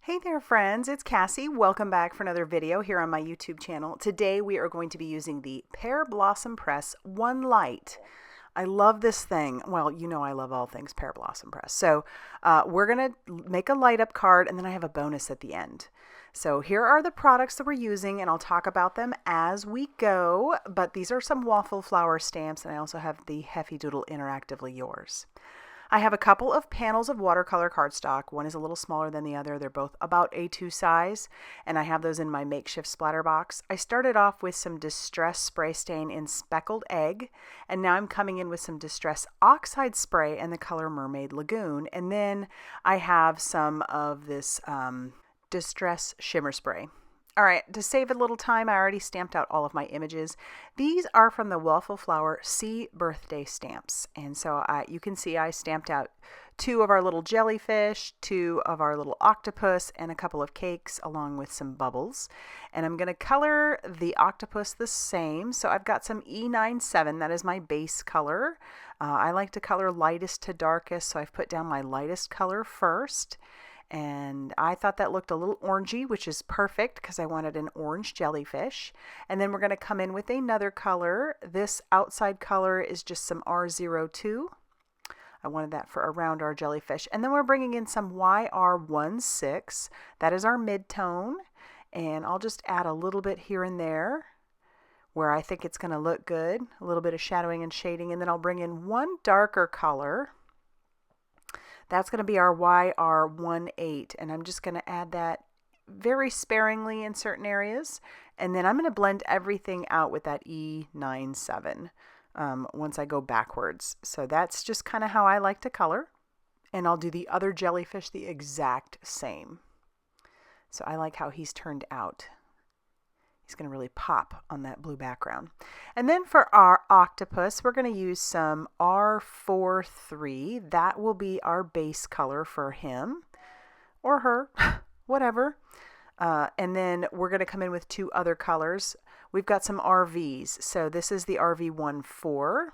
Hey there friends, it's Cassie. Welcome back for another video here on my YouTube channel. Today we are going to be using the Pearblossom Press One Light. I love this thing. Well, you know I love all things Pearblossom Press. So we're going to make a light up card and then I have a bonus at the end. So here are the products that we're using and I'll talk about them as we go. But these are some Waffle flower stamps and I also have the Heffy Doodle Interactively Yours. I have a couple of panels of watercolor cardstock. One is a little smaller than the other. They're both about A2 size, and I have those in my makeshift splatter box. I started off with some Distress Spray Stain in Speckled Egg, and now I'm coming in with some Distress Oxide Spray in the color Mermaid Lagoon, and then I have some of this Distress Shimmer Spray. All right, to save a little time, I already stamped out all of my images. These are from the Waffle Flower Sea Birthday stamps. And so you can see I stamped out 2 of our little jellyfish, 2 of our little octopus, and a couple of cakes along with some bubbles. And I'm going to color the octopus the same. So I've got some E97, that is my base color. I like to color lightest to darkest, so I've put down my lightest color first. And I thought that looked a little orangey, which is perfect because I wanted an orange jellyfish. And then we're going to come in with another color. This outside color is just some R02. I wanted that for around our jellyfish. And then we're bringing in some YR16. That is our mid-tone. And I'll just add a little bit here and there where I think it's going to look good. A little bit of shadowing and shading. And then I'll bring in one darker color. That's going to be our YR18, and I'm just going to add that very sparingly in certain areas. And then I'm going to blend everything out with that E97 once I go backwards. So that's just kind of how I like to color. And I'll do the other jellyfish the exact same. So I like how he's turned out. He's going to really pop on that blue background. And then for our octopus, we're going to use some R43. That will be our base color for him or her, whatever. And then we're going to come in with 2 other colors. We've got some RVs. So this is the RV14.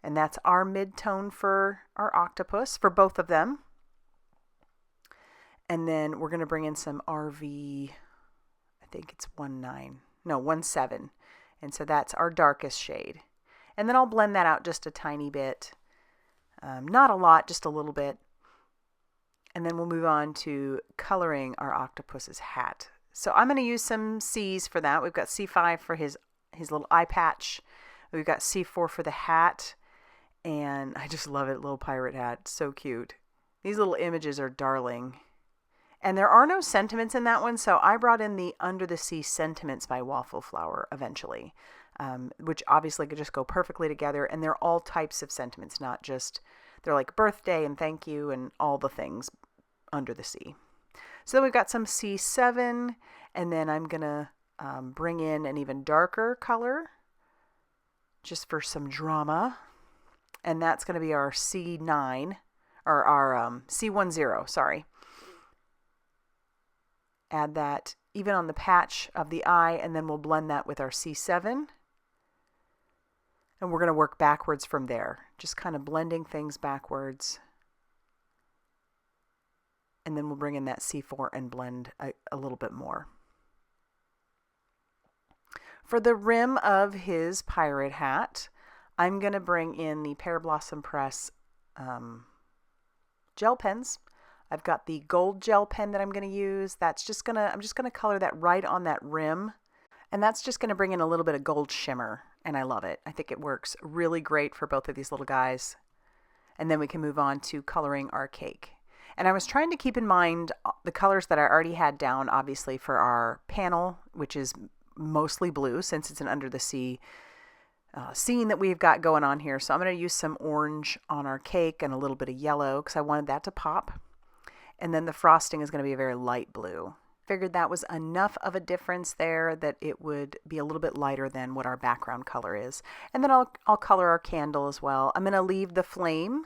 And that's our mid-tone for our octopus, for both of them. And then we're going to bring in some RV... I think it's 17, and so that's our darkest shade. And then I'll blend that out just a tiny bit, not a lot, just a little bit. And then we'll move on to coloring our octopus's hat. So I'm going to use some C's for that. We've got C5 for his little eye patch. We've got C4 for the hat, and I just love it, little pirate hat, so cute. These little images are darling. And there are no sentiments in that one, so I brought in the Under the Sea Sentiments by Waffle Flower eventually, which obviously could just go perfectly together. And they're all types of sentiments, not just, they're like birthday and thank you and all the things under the sea. So then we've got some C7, and then I'm going to bring in an even darker color just for some drama. And that's going to be our C9, or our C10, sorry. Add that even on the patch of the eye, and then we'll blend that with our C7. And we're going to work backwards from there, just kind of blending things backwards. And then we'll bring in that C4 and blend a little bit more. For the rim of his pirate hat, I'm going to bring in the Pearblossom Press gel pens. I've got the gold gel pen that I'm going to use. I'm just going to color that right on that rim. And that's just going to bring in a little bit of gold shimmer. And I love it. I think it works really great for both of these little guys. And then we can move on to coloring our cake. And I was trying to keep in mind the colors that I already had down, obviously, for our panel, which is mostly blue since it's an under the sea scene that we've got going on here. So I'm going to use some orange on our cake and a little bit of yellow because I wanted that to pop. And then the frosting is going to be a very light blue. Figured that was enough of a difference there that it would be a little bit lighter than what our background color is. And then I'll color our candle as well. I'm going to leave the flame.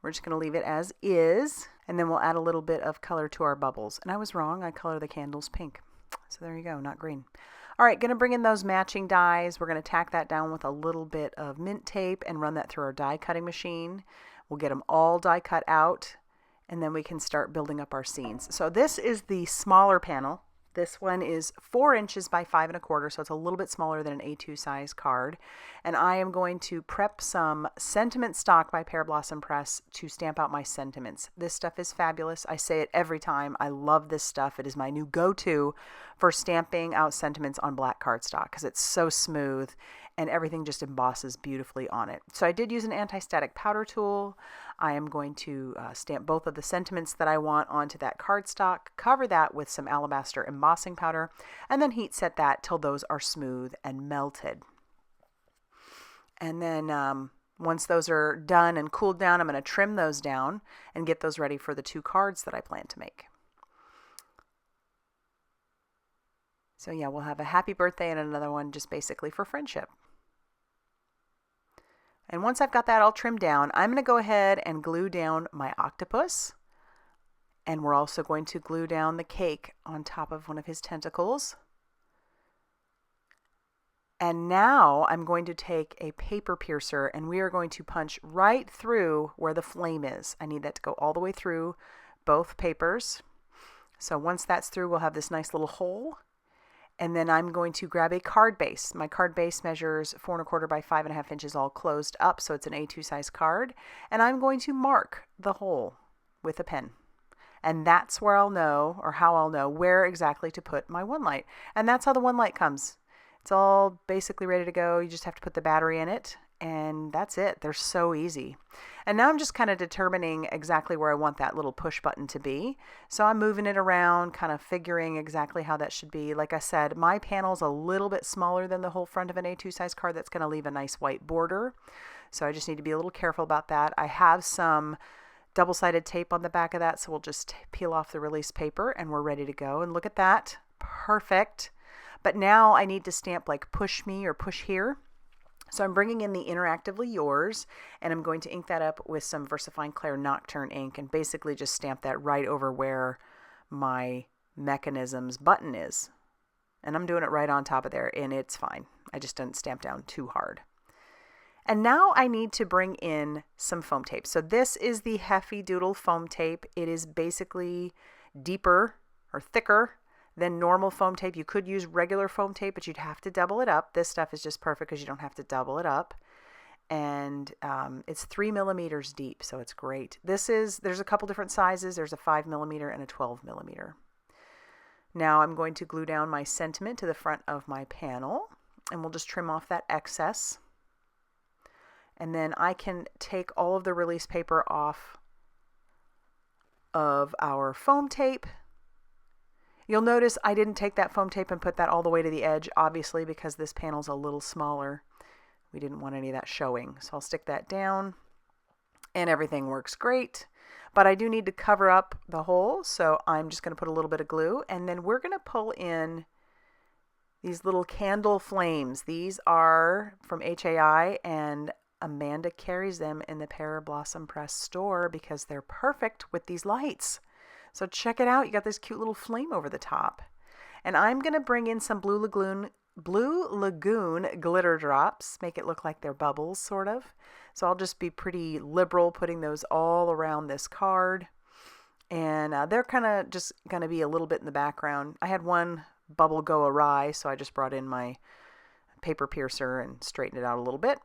We're just going to leave it as is. And then we'll add a little bit of color to our bubbles. And I was wrong. I color the candles pink. So there you go, not green. All right, going to bring in those matching dies. We're going to tack that down with a little bit of mint tape and run that through our die cutting machine. We'll get them all die cut out. and then we can start building up our scenes. So this is the smaller panel. This one is 4 inches by 5 1/4, so it's a little bit smaller than an A2 size card. And I am going to prep some sentiment stock by Pearblossom Press to stamp out my sentiments. This stuff is fabulous. I say it every time. I love this stuff. It is my new go-to for stamping out sentiments on black cardstock because it's so smooth and everything just embosses beautifully on it. So I did use an anti-static powder tool. I am going to stamp both of the sentiments that I want onto that cardstock, cover that with some alabaster embossing powder, and then heat set that till those are smooth and melted. And then once those are done and cooled down, I'm going to trim those down and get those ready for the 2 cards that I plan to make. So yeah, we'll have a happy birthday and another one just basically for friendship. And once I've got that all trimmed down, I'm going to go ahead and glue down my octopus. And we're also going to glue down the cake on top of one of his tentacles. And now I'm going to take a paper piercer and we are going to punch right through where the flame is. I need that to go all the way through both papers. So once that's through, we'll have this nice little hole. And then I'm going to grab a card base. My card base measures 4 1/4 by 5 1/2 inches all closed up, so it's an A2 size card. And I'm going to mark the hole with a pen. And that's where I'll know, or how I'll know, where exactly to put my one light. And that's how the one light comes. It's all basically ready to go. You just have to put the battery in it, and that's it. They're so easy. And now I'm just kind of determining exactly where I want that little push button to be. So I'm moving it around, kind of figuring exactly how that should be. Like I said, my panel's a little bit smaller than the whole front of an A2 size card. That's going to leave a nice white border. So I just need to be a little careful about that. I have some double-sided tape on the back of that, so we'll just peel off the release paper and we're ready to go. And look at that. Perfect. But now I need to stamp like push me or push here. So I'm bringing in the Interactively Yours, and I'm going to ink that up with some VersaFine Clair Nocturne ink and basically just stamp that right over where my mechanism's button is. And I'm doing it right on top of there, and it's fine. I just didn't stamp down too hard. And now I need to bring in some foam tape. So this is the Heffy Doodle foam tape. It is basically deeper or thicker than normal foam tape. You could use regular foam tape, but you'd have to double it up. This stuff is just perfect because you don't have to double it up. And it's 3 millimeters deep, so it's great. There's a couple different sizes. There's a 5 millimeter and a 12 millimeter. Now I'm going to glue down my sentiment to the front of my panel, and we'll just trim off that excess. And then I can take all of the release paper off of our foam tape. You'll notice I didn't take that foam tape and put that all the way to the edge, obviously, because this panel's a little smaller. We didn't want any of that showing. So I'll stick that down and everything works great. But I do need to cover up the hole, so I'm just going to put a little bit of glue, and then we're going to pull in these little candle flames. These are from HAI, and Amanda carries them in the Pearblossom Press store because they're perfect with these lights. So check it out. You got this cute little flame over the top. And I'm going to bring in some Blue Lagoon glitter drops. Make it look like they're bubbles, sort of. So I'll just be pretty liberal putting those all around this card. And they're kind of just going to be a little bit in the background. I had one bubble go awry, so I just brought in my paper piercer and straightened it out a little bit.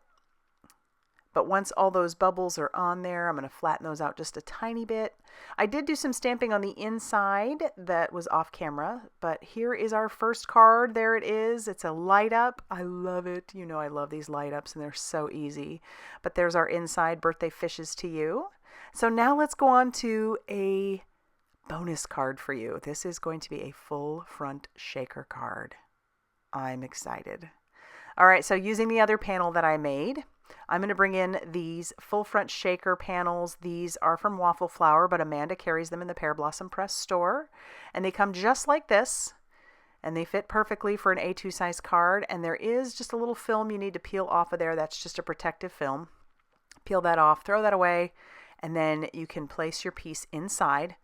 But once all those bubbles are on there, I'm going to flatten those out just a tiny bit. I did do some stamping on the inside that was off camera, but here is our first card. There it is. It's a light up. I love it. You know I love these light ups and they're so easy. But there's our inside, birthday fishes to you. So now let's go on to a bonus card for you. This is going to be a full front shaker card. I'm excited. All right, so using the other panel that I made, I'm going to bring in these full front shaker panels. These are from Waffle Flower, but Amanda carries them in the Pearblossom Press store. And they come just like this, and they fit perfectly for an A2 size card. And there is just a little film you need to peel off of there. That's just a protective film. Peel that off, throw that away, and then you can place your piece inside.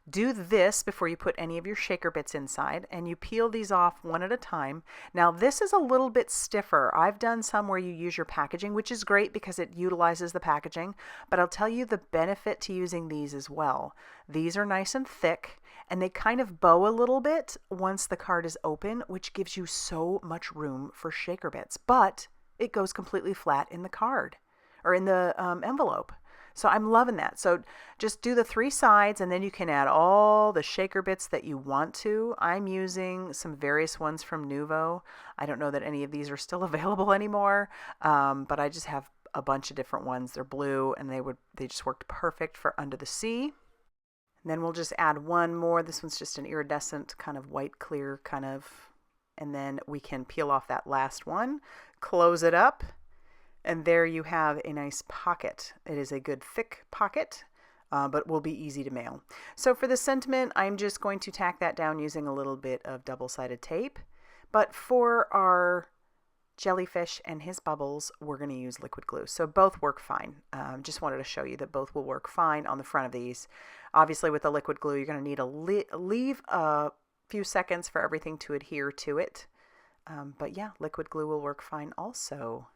Do this before you put any of your shaker bits inside, and you peel these off one at a time. Now this is a little bit stiffer. I've done some where you use your packaging, which is great because it utilizes the packaging, but I'll tell you the benefit to using these as well. These are nice and thick, and they kind of bow a little bit once the card is open, which gives you so much room for shaker bits, but it goes completely flat in the card or in the envelope. So I'm loving that. So just do the 3 sides, and then you can add all the shaker bits that you want to. I'm using some various ones from Nuvo. I don't know that any of these are still available anymore, but I just have a bunch of different ones. They're blue, and they just worked perfect for Under the Sea. And then we'll just add one more. This one's just an iridescent kind of white clear kind of, and then we can peel off that last one, close it up. And there you have a nice pocket. It is a good thick pocket, but will be easy to mail. So for the sentiment, I'm just going to tack that down using a little bit of double-sided tape. But for our jellyfish and his bubbles, we're going to use liquid glue. So both work fine. Just wanted to show you that both will work fine on the front of these. Obviously with the liquid glue, you're going to need to leave a few seconds for everything to adhere to it. But yeah, liquid glue will work fine also.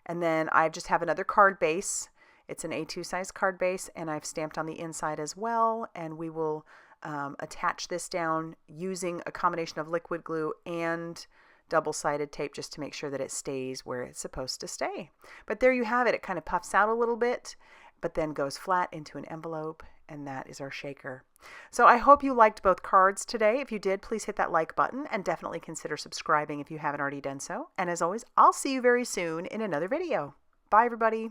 And then I just have another card base. It's an A2 size card base, and I've stamped on the inside as well. And we will attach this down using a combination of liquid glue and double-sided tape just to make sure that it stays where it's supposed to stay. But there you have it. It kind of puffs out a little bit, but then goes flat into an envelope, and that is our shaker. So I hope you liked both cards today. If you did, please hit that like button and definitely consider subscribing if you haven't already done so. And as always, I'll see you very soon in another video. Bye, everybody.